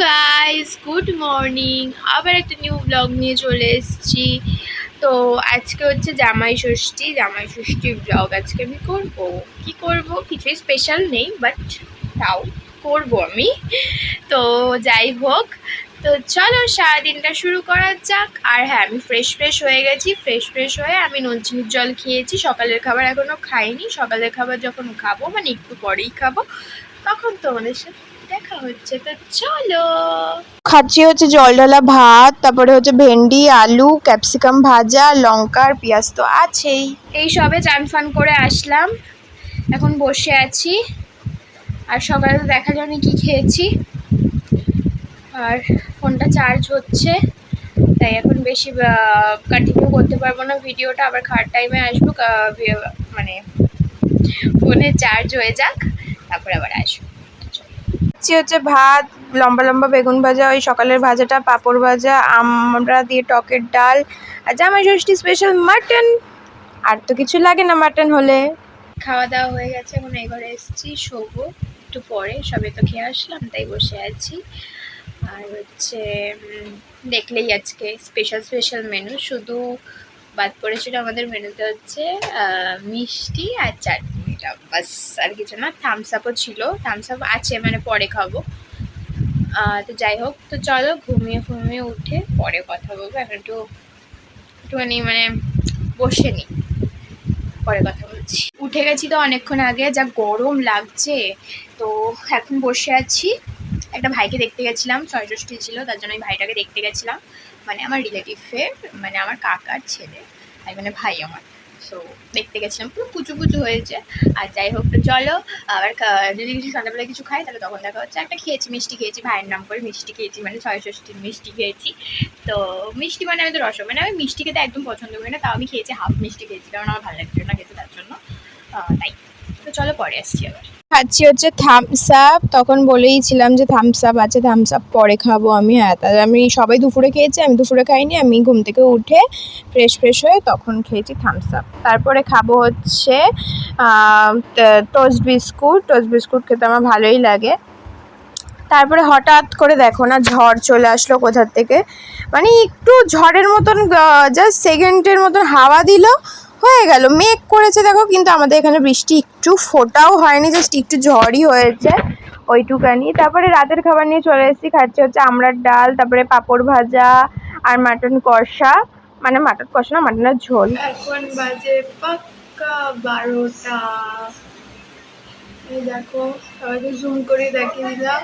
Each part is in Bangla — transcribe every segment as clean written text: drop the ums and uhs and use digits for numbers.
Guys, good morning. আবার একটা নিউ ব্লগ নিয়ে চলে এসেছি। তো আজকে হচ্ছে জামাই ষষ্ঠী ব্লগ আজকে আমি করবো। কি করব, কিছুই স্পেশাল নেই, বাট তাও করবো আমি। তো যাই হোক, তো চলো সারাদিনটা শুরু করা যাক। আর হ্যাঁ, আমি ফ্রেশ হয়ে গেছি। ফ্রেশ হয়ে আমি নুন চিনির জল খেয়েছি। সকালের খাবার এখনো খাইনি। সকালের খাবার যখন খাবো, মানে একটু পরেই খাবো, তখন তোমাদের সাথে দেখা হচ্ছে। তো চলো। খাচ্ছি হচ্ছে জল ঢালা ভাত, তারপরে হচ্ছে ভেন্ডি, আলু, ক্যাপসিকাম ভাজা, লঙ্কা আর পেঁয়াজ তো আছেই। এই সবে চান ফান করে আসলাম, এখন বসে আছি। আর সকালে তো দেখা যায়নি কি খেয়েছি। আর ফোনটা চার্জ হচ্ছে, তাই এখন বেশি কন্টিনিউ করতে পারবো না ভিডিওটা। আবার খাওয়ার টাইমে আসবো, মানে ফোনে চার্জ হয়ে যাক, তারপরে আবার আসবো। হচ্ছে ভাত, লম্বা লম্বা বেগুন ভাজা, ওই সকালের ভাজাটা, পাঁপড় ভাজা, আমরা দিয়ে টকের ডাল, আর জামাই ষষ্ঠী স্পেশাল মাটন। আর তো কিছু লাগে না মাটন হলে। খাওয়া দাওয়া হয়ে গেছে, এখন এই ঘরে এসেছি, শোবো একটু পরে। সবে তো খেয়ে আসলাম, তাই বসে আছি। আর হচ্ছে দেখলেই আজকে স্পেশাল মেনু, শুধু বাদ পড়েছিল আমাদের মেনুতে হচ্ছে মিষ্টি আর চাটনিটা, বাস। আর কিছু না। থামস আপও ছিল, থামস আপ আছে, মানে পরে খাবো। তো যাই হোক, তো চলো ঘুমিয়ে উঠে পরে কথা বলবো। এখন একটুখানি মানে বসে নি, পরে কথা বলছি। উঠে গেছি তো অনেকক্ষণ আগে, যা গরম লাগছে। তো এখন বসে আছি। একটা ভাইকে দেখতে গেছিলাম, ষষ্ঠী ছিল, তার জন্য ওই ভাইটাকে দেখতে গেছিলাম। মানে আমার রিলেটিভের, মানে আমার কাকার ছেলে, তাই মানে ভাই আমার। সো দেখতে গেছিলাম, পুরো কুচু হয়েছে। আর যাই হোক, তো চলো। আবার যদি কিছু সন্ধ্যাবেলায় কিছু খাই, তাহলে তখন দেখা হচ্ছে। একটা খেয়েছি, মিষ্টি খেয়েছি, ভাইয়ের নাম করে মিষ্টি খেয়েছি, মানে ষষ্ঠীর মিষ্টি খেয়েছি। তো মিষ্টি মানে আমি তো মানে আমি মিষ্টি খেতে একদম পছন্দ করি না, তাও আমি খেয়েছি, হাফ মিষ্টি খেয়েছি, কারণ আমার ভালো লাগছিল না খেতে, তার জন্য। তাই। তো চলো পরে আসছি আবার। খাচ্ছি হচ্ছে থামস আপ। তখন বলেইছিলাম যে থামস আপ আছে, থামস আপ পরে খাবো আমি। হ্যাঁ, তাহলে আমি সবাই দুপুরে খেয়েছি, আমি দুপুরে খাইনি। আমি ঘুম থেকে উঠে ফ্রেশ হয়ে তখন খেয়েছি থামস আপ। তারপরে খাবো হচ্ছে টোস্ট বিস্কুট খেতে আমার ভালোই লাগে। তারপরে হঠাৎ করে দেখো না, ঝড় চলে আসলো কোথার থেকে। মানে একটু ঝড়ের মতন, জাস্ট সেকেন্ডের মতন হাওয়া দিল, হয়ে গেল। মেঘ করেছে দেখো, কিন্তু আমাদের এখানে বৃষ্টি একটু ফোটাও হয়নি, জাস্ট একটু ঝড়ই হয়েছে, ওইটুকানি। তারপরে রাতের খাবার নিয়ে চলে এসেছি। খাচ্ছে হচ্ছে আমড়ার ডাল, তারপরে পাঁপড় ভাজা আর মাটন কষা। মানে মাটন কষা না, মাটনের ঝোল। এখন বাজে পাক্কা 12টা। এই দেখো, সবাইকে জুম করে দেখিয়ে দিলাম,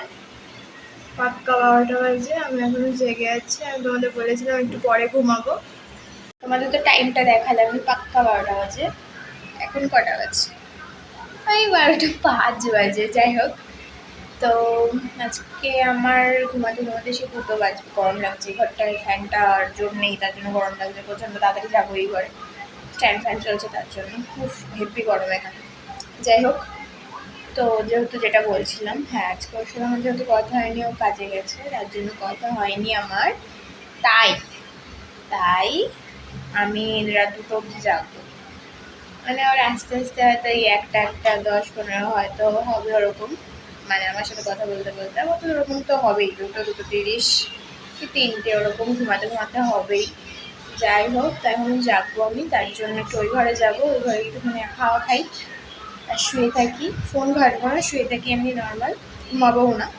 পাক্কা 12টা বাজে। আমি এখনো জেগে আছি। আমি তোমাদের বলেছিলাম একটু পরে ঘুমাবো। তোমাদের তো টাইমটা দেখালাম, পাক্কা 12টা বাজে। এখন কটা বাজে? ওই 12:05 বাজে। যাই হোক, তো আজকে আমার ঘুমাতে সে 2টো বাজবে। গরম লাগছে ঘরটায়, ফ্যানটার জোর নেই, তার জন্য গরম লাগছে প্রচণ্ড। তাড়াতাড়ি যাবো এই ঘরে, স্ট্যান্ড ফ্যান চলছে তার জন্য। খুব হেভি গরম এখানে। যাই হোক, তো যেহেতু যেটা বলছিলাম, হ্যাঁ, আজকে ওর সাথে আমার যেহেতু কথা হয়নি, ও কাজে গেছে, তার জন্য কথা হয়নি আমার। তাই আমি রাত 2টো অবধি যাবো। মানে ওর আস্তে হয়তো এই 1টা 10-15 হয়তো হবে ওরকম। মানে আমার সাথে কথা বলতে আমার তো ওরকম তো হবেই, 2:30 কি 3টে ওরকম ঘুমাতে হবেই। যাই হোক, তো এখন যাবো আমি, তার জন্য একটু ওই ঘরে যাবো। ওই ঘরে একটুখানি খাওয়া খাই আর শুয়ে থাকি। ফোন ঘাটবো না, শুয়ে থাকি এমনি নর্মাল, ঘুমাবোও না।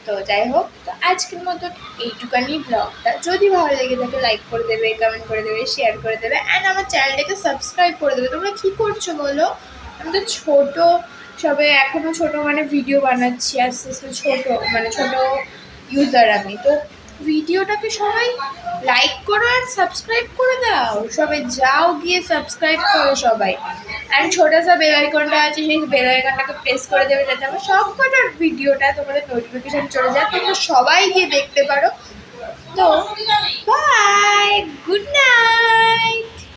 তো যাই হোক, তো আজকের মতো এইটুকানি ব্লগটা। যদি ভালো লেগে থাকে লাইক করে দেবে, কমেন্ট করে দেবে, শেয়ার করে দেবে, অ্যান্ড আমার চ্যানেলটাকে সাবস্ক্রাইব করে দেবে। তোমরা কী করছো বলো? আমি তো ছোটো, সবে এখনও ছোটো, মানে ভিডিও বানাচ্ছি, আস্তে ছোটো ইউজার আমি। তো ভিডিওটাকে সবাই লাইক করো আর সাবস্ক্রাইব করে দাও। সবাই যাও, গিয়ে সাবস্ক্রাইব করো সবাই। অ্যান্ড ছোটো সা বেল আইকনটা আছে, সেই বেল আইকনটাকে প্রেস করে দেবে, যাতে আমার সব কটার ভিডিওটা তোমাদের নোটিফিকেশান চলে যায়, তোমরা সবাই গিয়ে দেখতে পারো। তো বাই, গুড নাইট।